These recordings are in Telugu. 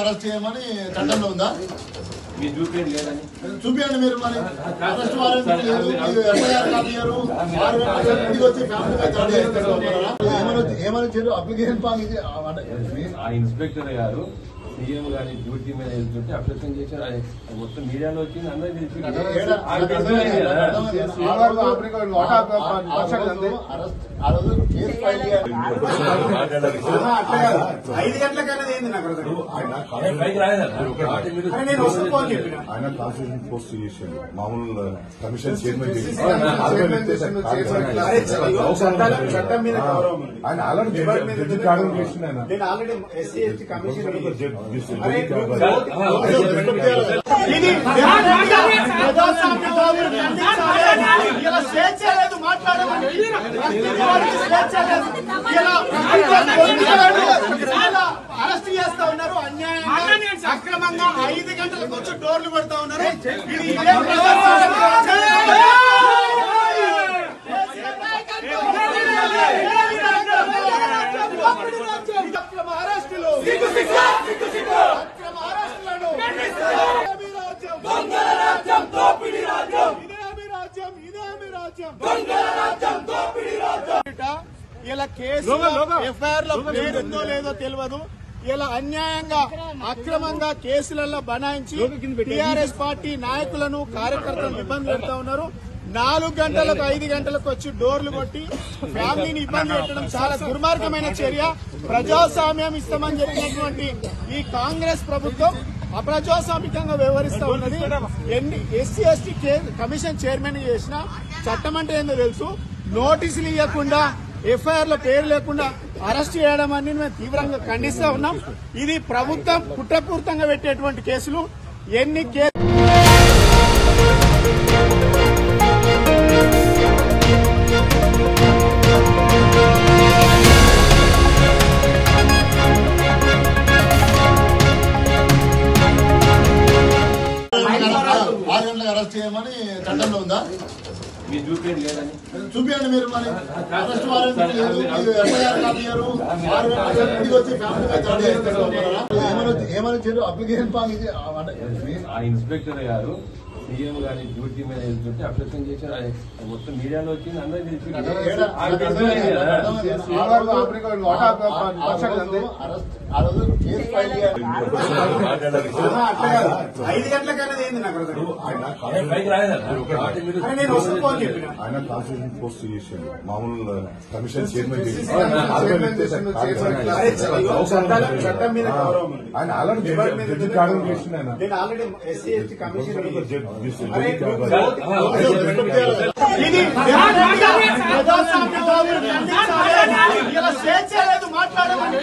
గంటలకు అరెస్ట్ చేయమని చట్టంలో ఉందా? మీరు చూపించండి లేదని చూపించండి. మీరు మరి అరెస్ట్ వారెంట్ లేదు, ఎఫ్ఐఆర్ కాపీ ఏమని చెప్పారు? అప్లికేషన్ ఫామ్ ఇది ఆ ఇన్స్పెక్టర్ గారు సీఎం గారి డ్యూటీ మీద వెళ్తుంటే అప్లికేషన్ చేశారు. మొత్తం మీడియాలో వచ్చింది, అందరికీ పోస్ట్ చేసాడు. మామూలు కమిషన్ చైర్మన్ ఆయన ఆల్రెడీ స్వేచ్ఛ లేదు మాట్లాడమని, అరెస్ట్ చేస్తా ఉన్నారు అన్యాయంగా, అక్రమంగా 5 గంటలకు వచ్చి డోర్లు కొడతా ఉన్నారు. అరెస్టులు ఇలా కేసు ఎఫ్ఐఆర్ లో పేరుందో లేదో తెలియదు. ఇలా అన్యాయంగా అక్రమంగా కేసులలో బనాయించి టీఆర్ఎస్ పార్టీ నాయకులను కార్యకర్తలను ఇబ్బంది పెడతా ఉన్నారు. 4 గంటలకు 5 గంటలకు వచ్చి డోర్లు కొట్టి ఫ్యామిలీని ఇబ్బంది పెట్టడం చాలా దుర్మార్గమైన చర్య. ప్రజాస్వామ్యం ఇస్తామని జరిగినటువంటి ఈ కాంగ్రెస్ ప్రభుత్వం అప్రజాస్వామికంగా వ్యవహరిస్తా ఉన్నది. ఎస్సీ ఎస్టీ కమిషన్ చైర్మన్ చేసిన చట్టం అంటే ఏందో తెలుసు. నోటీసులు ఇవ్వకుండా, ఎఫ్ఐఆర్ లో పేరు లేకుండా అరెస్ట్ చేయడం అని మేము తీవ్రంగా ఖండిస్తా ఉన్నాం. ఇది ప్రభుత్వం కుట్రపూరితంగా పెట్టేటువంటి కేసులు. ఎన్ని అరెస్ట్ చేయమని చట్టంలో ఉందా? మీరు చూపించండి లేదని చూపించండి. మీరు మరి అరెస్ట్ వారెంట్ లేదు, ఎఫ్ఐఆర్ కాపీ ఏమని చెప్పారు? అప్లికేషన్ ఫామ్ ఇది ఆ ఇన్స్పెక్టర్ గారు సీఎం గారి డ్యూటీ మీద వెళ్తుంటే అప్లికేషన్ చేశారు. మొత్తం మీడియాలో వచ్చింది, అందరికీ ఆయన కాన్స్టిట్యూషన్ పోస్ట్ చేసాడు. మామూలు కమిషన్ చైర్మన్ ఆయన ఆల్రెడీ స్వేచ్ఛ లేదు మాట్లాడమని,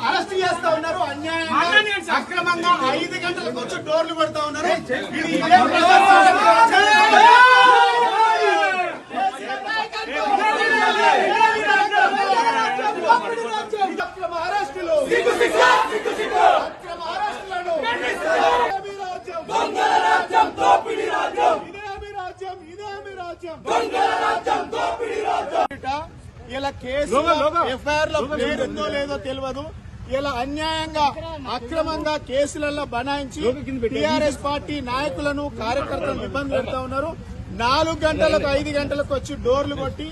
అరెస్ట్ చేస్తా ఉన్నారు అన్యాయంగా, అక్రమంగా 5 గంటలకు వచ్చి డోర్లు కొడతా ఉన్నారు. అరెస్టులు ఇలా కేసు ఎఫ్ఐఆర్ లో పేరుందో లేదో తెలియదు. ఇలా అన్యాయంగా అక్రమంగా కేసులలో బనాయించి టీఆర్ఎస్ పార్టీ నాయకులను కార్యకర్తలను ఇబ్బంది పెడతా ఉన్నారు. 4 గంటలకు 5 గంటలకు వచ్చి డోర్లు కొట్టి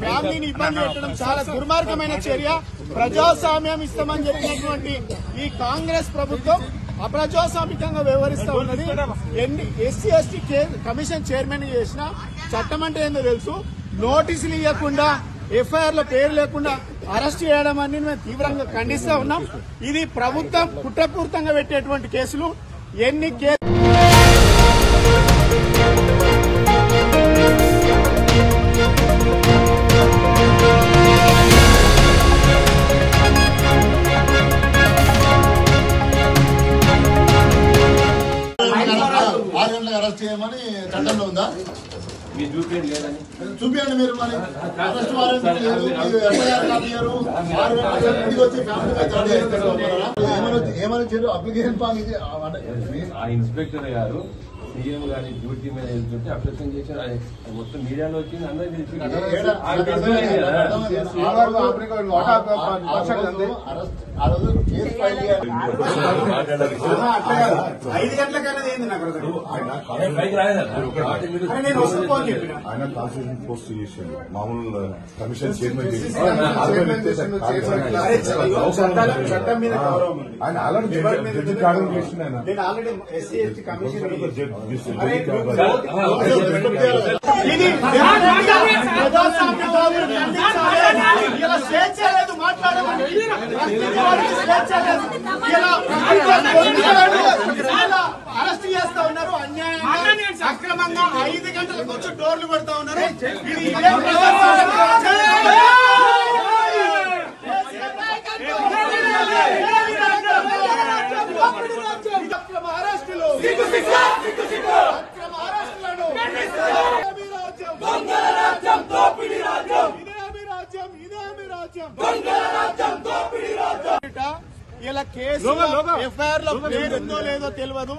ఫ్యామిలీని ఇబ్బంది పెట్టడం చాలా దుర్మార్గమైన చర్య. ప్రజాస్వామ్యం ఇస్తామని జరిగినటువంటి ఈ కాంగ్రెస్ ప్రభుత్వం అప్రజాస్వామికంగా వ్యవహరిస్తా ఉన్నది. ఎస్సీ ఎస్టీ కమిషన్ చైర్మన్ చేసిన చట్టం అంటే ఏందో తెలుసు. నోటీసులు ఇవ్వకుండా, ఎఫ్ఐఆర్ లో పేరు లేకుండా అరెస్ట్ చేయడం అని మేము తీవ్రంగా ఖండిస్తా ఉన్నాం. ఇది ప్రభుత్వం కుట్రపూరితంగా పెట్టేటువంటి కేసులు. ఎన్ని అరెస్ట్ చేయమని చట్టంలో ఉందా? మీరు చూపించండి లేదని చూపించండి. మీరు మరి అరెస్ట్ వారెంట్ లేదు, ఎఫ్ఐఆర్ కాపీ ఏమని చెప్పారు? అప్లికేషన్ ఫామ్ ఇది ఆ ఇన్స్పెక్టర్ గారు సీఎం గారి డ్యూటీ మీద వెళ్తుంటే అప్రసంగం చేశారు. అది మొత్తం మీడియాలో వచ్చింది, అందరికీ తెలిసింది. ఆ రోజు కేసు ఫైల్ చేయాలి. 5 గంటలకైనా ఏంది నాకు ఆయన కాన్స్టిట్యూషన్ పోస్ట్ చేసిండు. మామూలు కమిషన్ చైర్మన్ చట్టం మీద గౌరవం ఉంది. ఆయన ఆల్రెడీ జడ్జి కావడం చేసిండు. ఆయన నేను ఆల్రెడీ ఎస్సీ ఎస్టీ కమిషన్ ఇది ఇలా స్వేచ్ఛ లేదు మాట్లాడమని, స్వేచ్ఛ లేదు. ఇలా అరెస్ట్ చేస్తా ఉన్నారు అన్యాయంగా, అక్రమంగా 5 గంటలకు వచ్చి డోర్లు కొడతా ఉన్నారు. ఇది ఇదే అక్రమ అరెస్టులు, అక్రమ అరెస్టులను ఇలా కేసు ఎఫ్ఐఆర్ లో పేరుందో లేదో తెలియదు.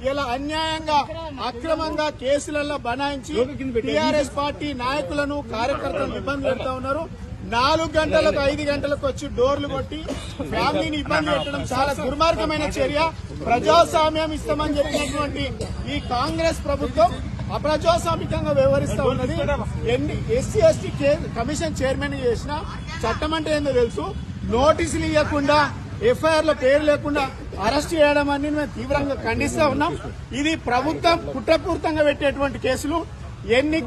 ఇలా అన్యాయంగా అక్రమంగా కేసులలో బనాయించి టీఆర్ఎస్ పార్టీ నాయకులను కార్యకర్తలను ఇబ్బంది పెడతా ఉన్నారు. 4 గంటలకు 5 గంటలకు వచ్చి డోర్లు కొట్టి ఫ్యామిలీని ఇబ్బంది పెట్టడం చాలా దుర్మార్గమైన చర్య. ప్రజాస్వామ్యం ఇస్తామని చెప్పినటువంటి ఈ కాంగ్రెస్ ప్రభుత్వం అప్రజాస్వామికంగా వ్యవహరిస్తా ఉన్నది. ఎస్సీ ఎస్టీ కమిషన్ చైర్మన్ చేసిన చట్టం అంటే ఏందో తెలుసు. నోటీసులు ఇవ్వకుండా, ఎఫ్ఐఆర్ లో పేరు లేకుండా అరెస్ట్ చేయడం అని మేము తీవ్రంగా ఖండిస్తా ఉన్నాం. ఇది ప్రభుత్వం కుట్రపూరితంగా పెట్టేటువంటి కేసులు. ఎన్ని